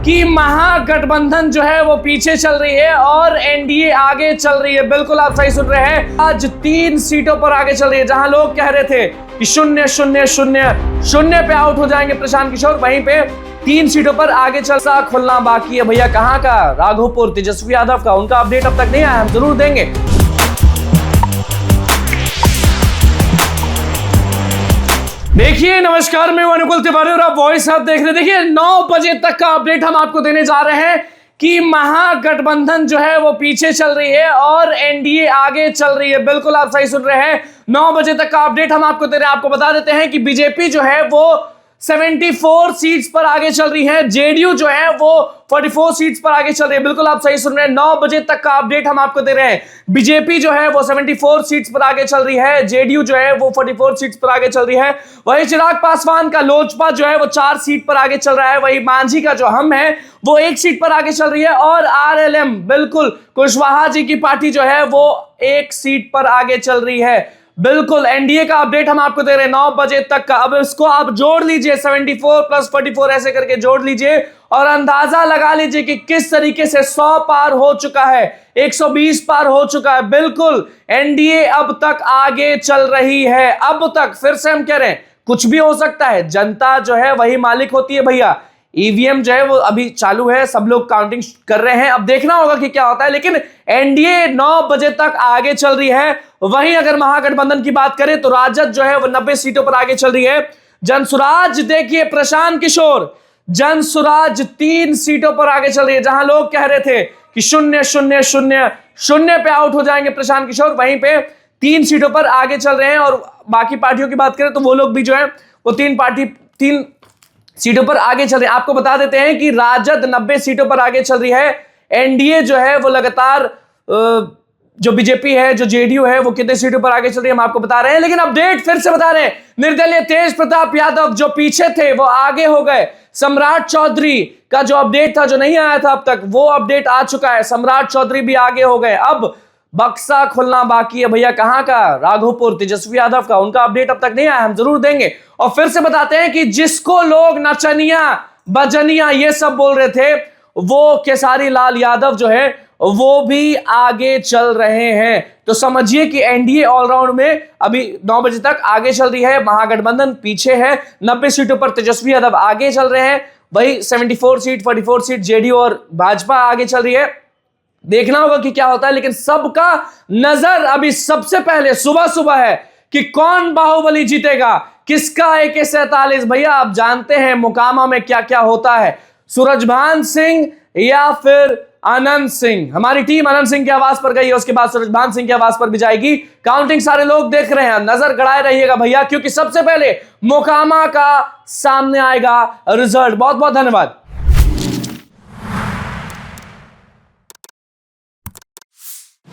कि महागठबंधन जो है वो पीछे चल रही है और एनडीए आगे चल रही है। बिल्कुल आप सही सुन रहे हैं। आज 3 सीटों पर आगे चल रही है। जहां लोग कह रहे थे कि 0-0-0-0 पे आउट हो जाएंगे प्रशांत किशोर, वहीं पे 3 सीटों पर आगे चलना खुलना बाकी है। भैया कहां का? राघोपुर, तेजस्वी यादव का। उनका अपडेट अब तक नहीं आया, हम जरूर देंगे। देखिए नमस्कार, मैं अनुकुल तिवारी और आप वॉइस आप देख रहे हैं। देखिए 9 बजे तक का अपडेट हम आपको देने जा रहे हैं कि महागठबंधन जो है वो पीछे चल रही है और एनडीए आगे चल रही है। बिल्कुल आप सही सुन रहे हैं। 9 बजे तक का अपडेट हम आपको दे रहे हैं। आपको बता देते हैं कि बीजेपी जो है वो 74 सीट्स पर आगे चल रही है, जेडीयू जो है वो 44 सीट्स पर आगे चल रही है। बिल्कुल आप सही सुन रहे हैं। 9 बजे तक का अपडेट हम आपको दे रहे हैं। बीजेपी जो है वो 74 सीट्स पर आगे चल रही है, जेडीयू जो है वो 44 सीट्स पर आगे चल रही है। वही चिराग पासवान का लोजपा जो है वो 4 सीट पर आगे चल रहा है। वही मांझी का जो हम है वो 1 सीट पर आगे चल रही है और आरएलएम बिल्कुल कुशवाहा जी की पार्टी जो है वो 1 सीट पर आगे चल रही है। बिल्कुल एनडीए का अपडेट हम आपको दे रहे हैं 9 बजे तक का। अब इसको आप जोड़ लीजिए, 74 + 44 ऐसे करके जोड़ लीजिए और अंदाजा लगा लीजिए कि किस तरीके से 100 पार हो चुका है, 120 पार हो चुका है। बिल्कुल एनडीए अब तक आगे चल रही है। अब तक फिर से हम कह रहे हैं कुछ भी हो सकता है, जनता जो है वही मालिक होती है भैया। ईवीएम जो है वो अभी चालू है, सब लोग काउंटिंग कर रहे हैं, अब देखना होगा कि क्या होता है। लेकिन एनडीए 9 बजे तक आगे चल रही है। वहीं अगर महागठबंधन की बात करें तो राजद जो है वो 90 सीटों पर आगे चल रही है। जनसुराज देखिए, प्रशांत किशोर, जनसुराज 3 सीटों पर आगे चल रही है। जहां लोग कह रहे थे कि 0-0-0-0 पे आउट हो जाएंगे प्रशांत किशोर, वहीं पे 3 सीटों पर आगे चल रहे हैं। और बाकी पार्टियों की बात करें तो वो लोग भी जो है वो 3 सीटों पर आगे चल रहे हैं। आपको बता देते हैं कि राजद 90 सीटों पर आगे चल रही है। एनडीए जो है वो लगातार, जो बीजेपी है, जो जेडीयू है, वो कितने सीटों पर आगे चल रही है हम आपको बता रहे हैं। लेकिन अपडेट फिर से बता रहे हैं, निर्दलीय तेज प्रताप यादव जो पीछे थे वो आगे हो गए। सम्राट चौधरी का जो अपडेट था, जो नहीं आया था अब तक, वो अपडेट आ चुका है। सम्राट चौधरी भी आगे हो गए। अब बक्सा खुलना बाकी है। भैया कहां का? राघोपुर, तेजस्वी यादव का। उनका अपडेट अब तक नहीं आया, हम जरूर देंगे। और फिर से बताते हैं कि जिसको लोग नचनिया बजनिया ये सब बोल रहे थे, वो केसारी लाल यादव जो है वो भी आगे चल रहे हैं। तो समझिए कि एनडीए ऑलराउंड में अभी 9 बजे तक आगे चल रही है, महागठबंधन पीछे है। 90 सीटों पर तेजस्वी यादव आगे चल रहे हैं। वही 74 सीट, 44 सीट जेडीयू और भाजपा आगे चल रही है। देखना होगा कि क्या होता है। लेकिन सबका नजर अभी सबसे पहले सुबह है कि कौन बाहुबली जीतेगा, किसका AK-47। भैया आप जानते हैं मोकामा में क्या क्या होता है, सूरजभान सिंह या फिर अनंत सिंह। हमारी टीम अनंत सिंह की आवाज पर गई है, उसके बाद सूरजभान सिंह की आवाज पर भी जाएगी। काउंटिंग सारे लोग देख रहे हैं, नजर गड़ाए रहिएगा भैया, क्योंकि सबसे पहले मोकामा का सामने आएगा रिजल्ट। बहुत बहुत धन्यवाद।